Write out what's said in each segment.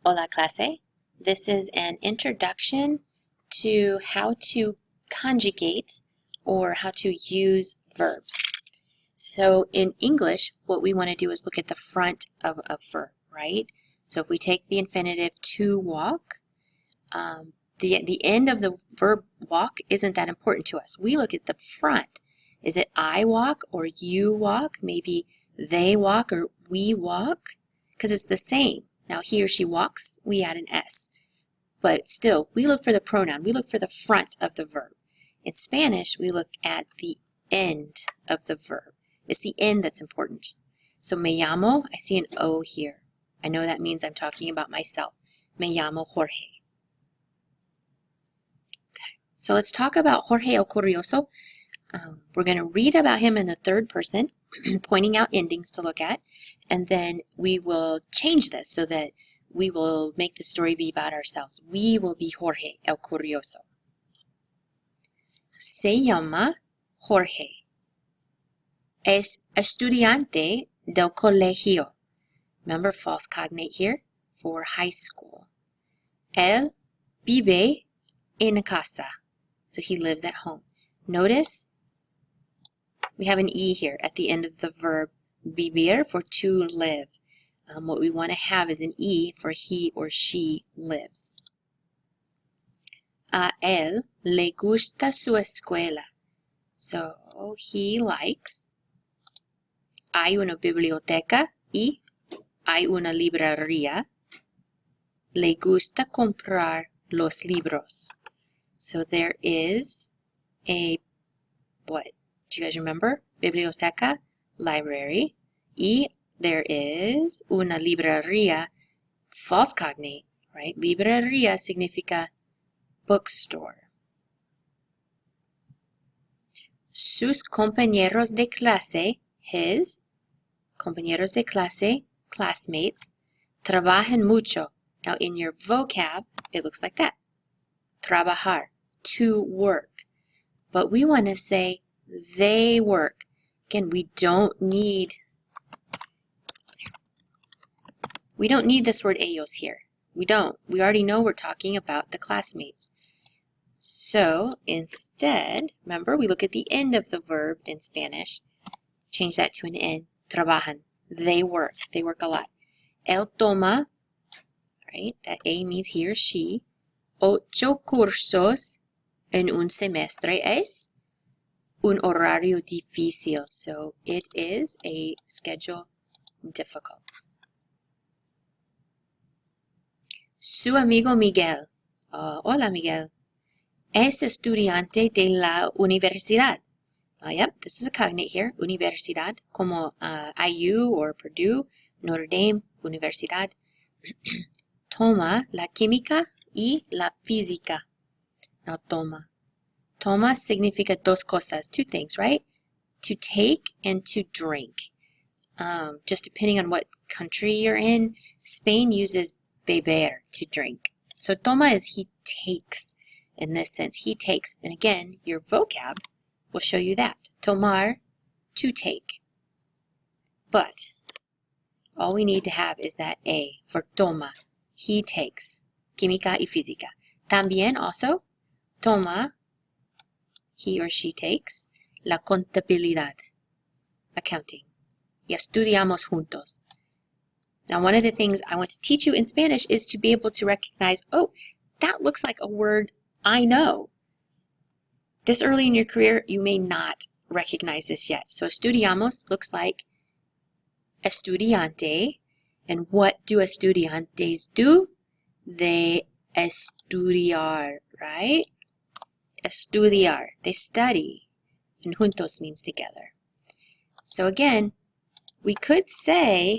Hola clase. This is an introduction to how to conjugate or how to use verbs. So in English, what we want to do is look at the front of a verb, right? So if we take the infinitive to walk, the end of the verb walk isn't that important to us. We look at the front. Is it I walk or you walk? Maybe they walk or we walk? Because it's the same. Now he or she walks, we add an S. But still, we look for the pronoun. We look for the front of the verb. In Spanish, we look at the end of the verb. It's the end that's important. So me llamo, I see an O here. I know that means I'm talking about myself. Me llamo Jorge. Okay. So let's talk about Jorge el Curioso. We're going to read about him in the third person, pointing out endings to look at, and then we will change this so that we will make the story be about ourselves. We will be Jorge el Curioso. Se llama Jorge. Es estudiante del colegio. Remember false cognate here for high school. Él vive en casa. So he lives at home. Notice we have an E here at the end of the verb vivir for to live. What we want to have is an E for he or she lives. A él le gusta su escuela. So he likes. Hay una biblioteca y hay una librería. Le gusta comprar los libros. So there is a what? Do you guys remember? Biblioteca, library. Y there is una librería, false cognate, right? Librería significa bookstore. Sus compañeros de clase, his compañeros de clase, classmates, trabajan mucho. Now in your vocab, it looks like that. Trabajar, to work. But we want to say they work. Again, we don't need this word ellos here. We don't. We already know we're talking about the classmates. So instead, remember, we look at the end of the verb in Spanish. Change that to an N. Trabajan. They work. They work a lot. Él toma, right? That A means he or she. 8 cursos en un semestre es un horario difícil. So it is a schedule difficult. Su amigo Miguel. Hola Miguel. Es estudiante de la universidad. Yep, this is a cognate here. Universidad, como IU or Purdue, Notre Dame, Universidad. Toma la química y la física. Now toma. Toma significa dos cosas, two things, right? To take and to drink. Just depending on what country you're in, Spain uses beber, to drink. So toma is he takes. In this sense, he takes. And again, your vocab will show you that. Tomar, to take. But all we need to have is that A for toma. He takes. Química y física. También also, toma, he or she takes, la contabilidad, accounting. Y estudiamos juntos. Now, one of the things I want to teach you in Spanish is to be able to recognize, oh, that looks like a word I know. This early in your career, you may not recognize this yet. So estudiamos looks like estudiante. And what do estudiantes do? They estudiar, right? Estudiar. They study. And juntos means together. So again, we could say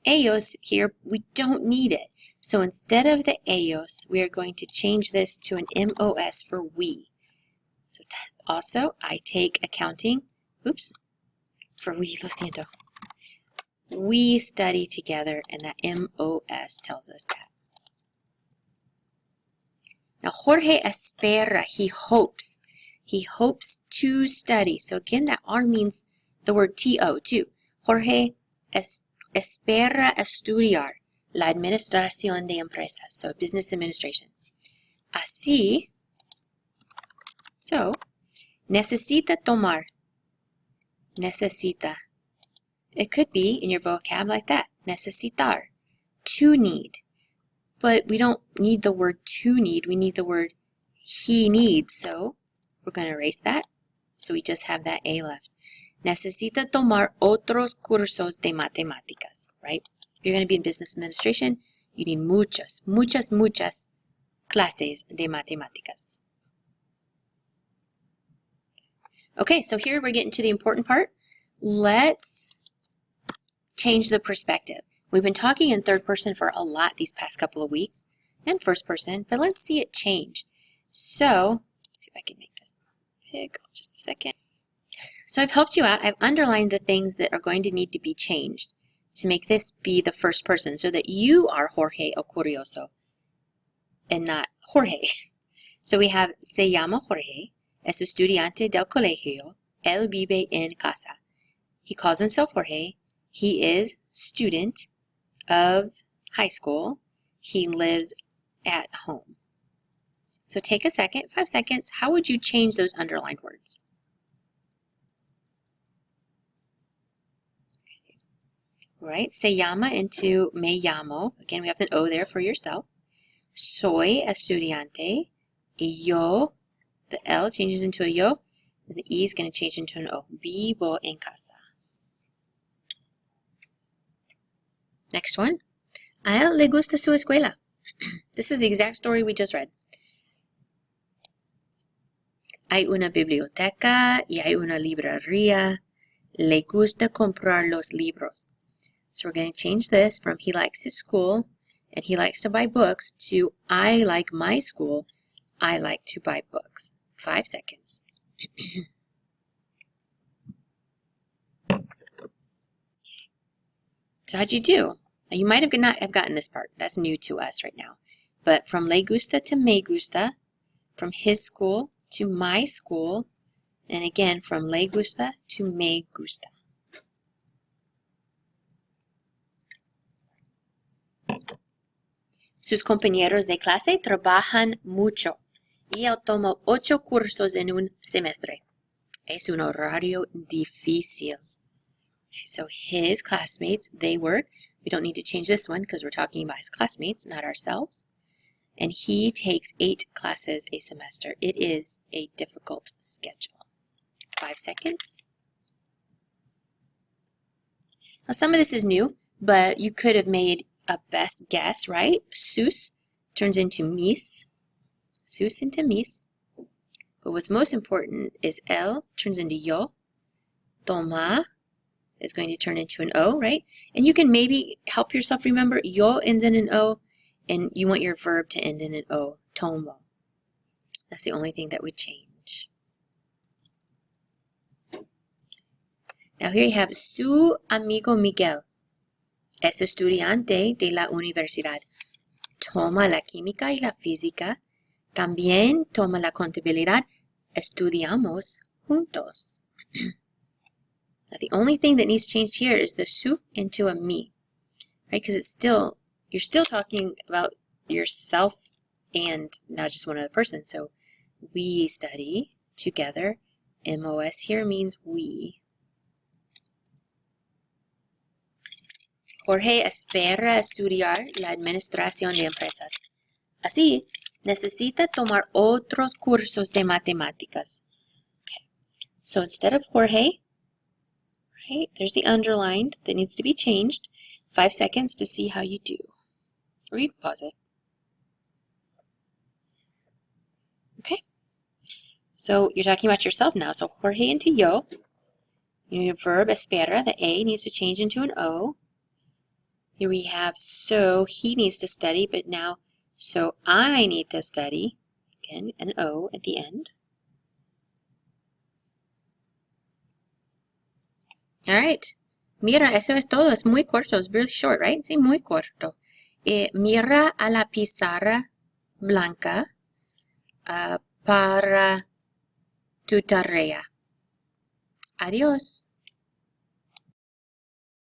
ellos here, we don't need it. So instead of the ellos, we are going to change this to an MOS for we. So also, I take accounting, for we, lo siento. We study together, and that MOS tells us that. Now, Jorge espera, he hopes. He hopes to study. So again, that R means the word TO too. Jorge espera estudiar. la administración de empresas. So business administration. Así, so, necesita tomar. Necesita. It could be in your vocab like that. Necesitar. To need. But we don't need the word to need. We need the word he needs. So we're going to erase that. So we just have that A left. Necesita tomar otros cursos de matemáticas. Right? If you're going to be in business administration, you need muchas clases de matemáticas. Okay, so here we're getting to the important part. Let's change the perspective. We've been talking in third person for a lot these past couple of weeks, and first person, but let's see it change. So, let's see if I can make this big, just a second. So I've helped you out. I've underlined the things that are going to need to be changed to make this be the first person so that you are Jorge o Curioso and not Jorge. So we have se llama Jorge, es estudiante del colegio, él vive en casa. He calls himself Jorge. He is student of high school. He lives at home. So take a second, 5 seconds. How would you change those underlined words? Okay. Right, se llama into me llamo. Again, we have the O there for yourself. Soy estudiante. Y yo, the L changes into a yo. And the E is going to change into an O. Vivo en casa. Next one. A él le gusta su escuela. This is the exact story we just read. Hay una biblioteca y hay una librería. Le gusta comprar los libros. So we're going to change this from he likes his school and he likes to buy books to I like my school. I like to buy books. 5 seconds. So how'd you do? You might have not have gotten this part. That's new to us right now. But from le gusta to me gusta, from his school to my school, and again from le gusta to me gusta. Sus compañeros de clase trabajan mucho y él toma 8 cursos en un semestre. Es un horario difícil. Okay, so his classmates, they work. We don't need to change this one because we're talking about his classmates, not ourselves. And he takes 8 classes a semester. It is a difficult schedule. 5 seconds. Now some of this is new, but you could have made a best guess, right? Sus turns into mis. Sus into mis. But what's most important is él turns into yo. Toma is going to turn into an O, right? And you can maybe help yourself remember yo ends in an O, and you want your verb to end in an O. Tomo. That's the only thing that would change. Now here you have su amigo Miguel. Es estudiante de la universidad. Toma la química y la física. También toma la contabilidad. Estudiamos juntos. Now, the only thing that needs changed here is the su into a mi, right? Because you're still talking about yourself and not just one other person. So we study together. MOS here means we. Jorge espera estudiar la administración de empresas. Así, necesita tomar otros cursos de matemáticas. Okay. So instead of Jorge, right, there's the underlined that needs to be changed. 5 seconds to see how you do. Or you can pause it. Okay. So you're talking about yourself now. So Jorge into yo. Your verb espera, the A needs to change into an O. Here we have so he needs to study, but now so I need to study. Again, an O at the end. All right. Mira, eso es todo. Es muy corto. It's really short, right? Sí, muy corto. Mira a la pizarra blanca para tu tarea. Adiós.